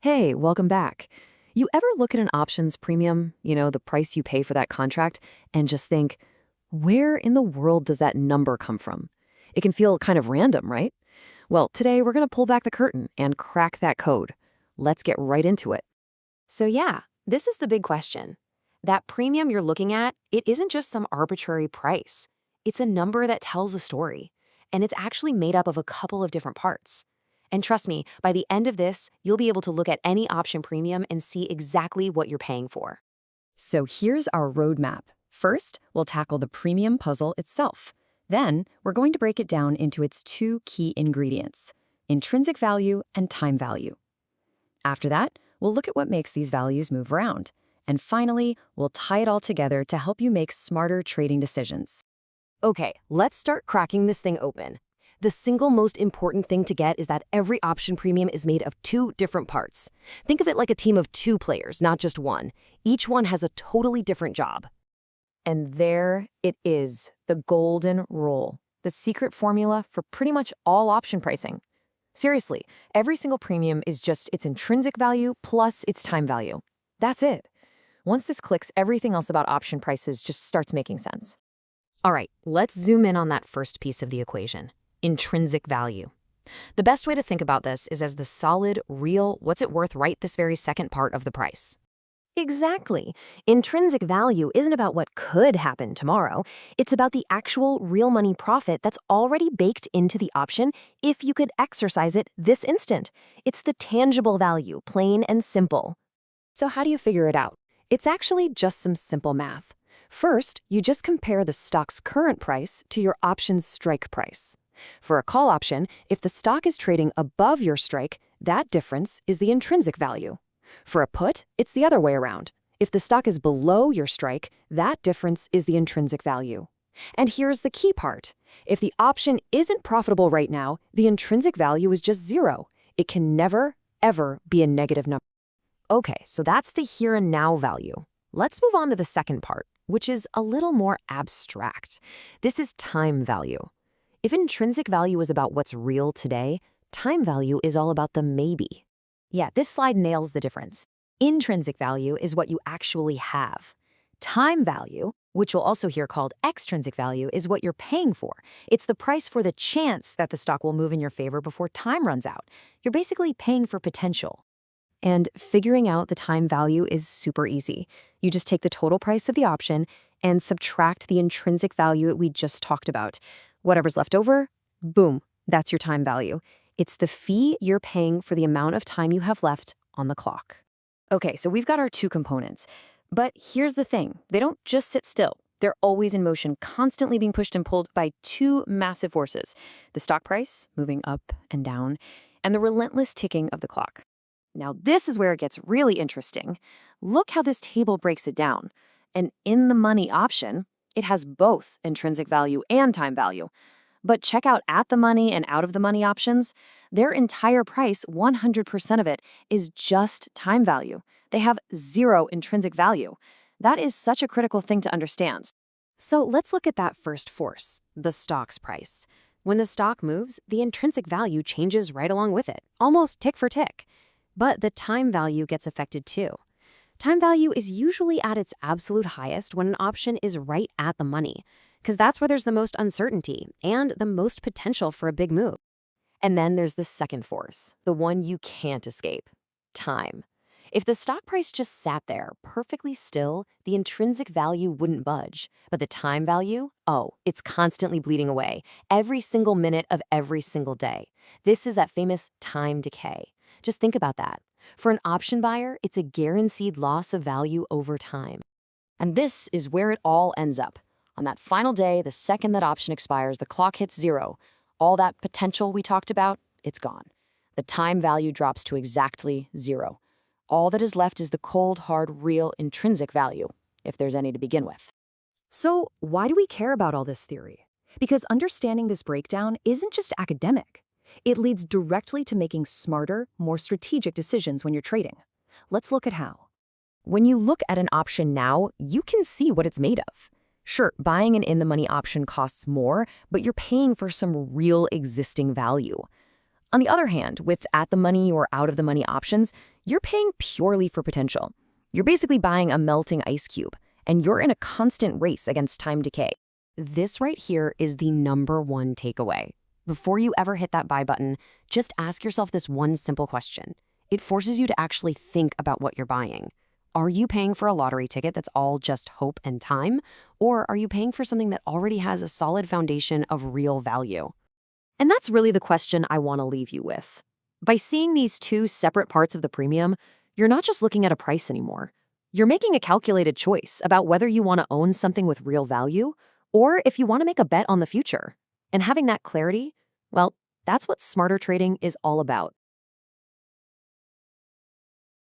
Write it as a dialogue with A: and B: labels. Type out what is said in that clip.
A: Hey, welcome back. You ever look at an options premium, the price you pay for that contract, and just think, where in the world does that number come from? It can feel kind of random, right? Well, today we're going to pull back the curtain and crack that code. Let's get right into it.
B: So yeah, this is the big question. That premium you're looking at, it isn't just some arbitrary price. It's a number that tells a story, and it's actually made up of a couple of different parts. And trust me, by the end of this, you'll be able to look at any option premium and see exactly what you're paying for.
C: So here's our roadmap. First, we'll tackle the premium puzzle itself. Then, we're going to break it down into its two key ingredients, intrinsic value and time value. After that, we'll look at what makes these values move around. And finally, we'll tie it all together to help you make smarter trading decisions.
B: Okay, let's start cracking this thing open. The single most important thing to get is that every option premium is made of two different parts. Think of it like a team of two players, not just one. Each one has a totally different job.
A: And there it is, the golden rule, the secret formula for pretty much all option pricing. Seriously, every single premium is just its intrinsic value plus its time value. That's it. Once this clicks, everything else about option prices just starts making sense.
B: All right, let's zoom in on that first piece of the equation, intrinsic value. The best way to think about this is as the solid, real, what's it worth right this very second part of the price. Exactly. Intrinsic value isn't about what could happen tomorrow. It's about the actual real money profit that's already baked into the option if you could exercise it this instant. It's the tangible value, plain and simple.
A: So how do you figure it out? It's actually just some simple math. First, you just compare the stock's current price to your option's strike price. For a call option, if the stock is trading above your strike, that difference is the intrinsic value. For a put, it's the other way around. If the stock is below your strike, that difference is the intrinsic value. And here's the key part. If the option isn't profitable right now, the intrinsic value is just zero. It can never, ever be a negative number.
B: Okay, so that's the here and now value. Let's move on to the second part, which is a little more abstract. This is time value. If intrinsic value is about what's real today, time value is all about the maybe. Yeah, this slide nails the difference. Intrinsic value is what you actually have. Time value, which you'll also hear called extrinsic value, is what you're paying for. It's the price for the chance that the stock will move in your favor before time runs out. You're basically paying for potential.
A: And figuring out the time value is super easy. You just take the total price of the option and subtract the intrinsic value we just talked about. Whatever's left over, boom, that's your time value. It's the fee you're paying for the amount of time you have left on the clock. Okay, so we've got our two components. But here's the thing. They don't just sit still. They're always in motion, constantly being pushed and pulled by two massive forces. The stock price, moving up and down, and the relentless ticking of the clock. Now, this is where it gets really interesting. Look how this table breaks it down. An in-the-money option, it has both intrinsic value and time value. But check out at-the-money and out-of-the-money options. Their entire price, 100% of it, is just time value. They have zero intrinsic value. That is such a critical thing to understand. So let's look at that first force, the stock's price. When the stock moves, the intrinsic value changes right along with it, almost tick for tick. But the time value gets affected too. Time value is usually at its absolute highest when an option is right at the money, because that's where there's the most uncertainty and the most potential for a big move. And then there's the second force, the one you can't escape, time. If the stock price just sat there perfectly still, the intrinsic value wouldn't budge. But the time value, it's constantly bleeding away, every single minute of every single day. This is that famous time decay. Just think about that. For an option buyer, it's a guaranteed loss of value over time. And this is where it all ends up. On that final day, the second that option expires, the clock hits zero. All that potential we talked about, it's gone. The time value drops to exactly zero. All that is left is the cold, hard, real, intrinsic value, if there's any to begin with.
C: So why do we care about all this theory? Because understanding this breakdown isn't just academic. It leads directly to making smarter, more strategic decisions when you're trading. Let's look at how. When you look at an option now, you can see what it's made of. Sure, buying an in-the-money option costs more, but you're paying for some real existing value. On the other hand, with at-the-money or out-of-the-money options,
A: You're paying purely for potential. You're basically buying a melting ice cube, and you're in a constant race against time decay.
B: This right here is the #1 takeaway. Before you ever hit that buy button, just ask yourself this one simple question. It forces you to actually think about what you're buying. Are you paying for a lottery ticket that's all just hope and time? Or are you paying for something that already has a solid foundation of real value?
A: And that's really the question I want to leave you with. By seeing these two separate parts of the premium, you're not just looking at a price anymore. You're making a calculated choice about whether you want to own something with real value or if you want to make a bet on the future. And having that clarity, well, that's what smarter trading is all about.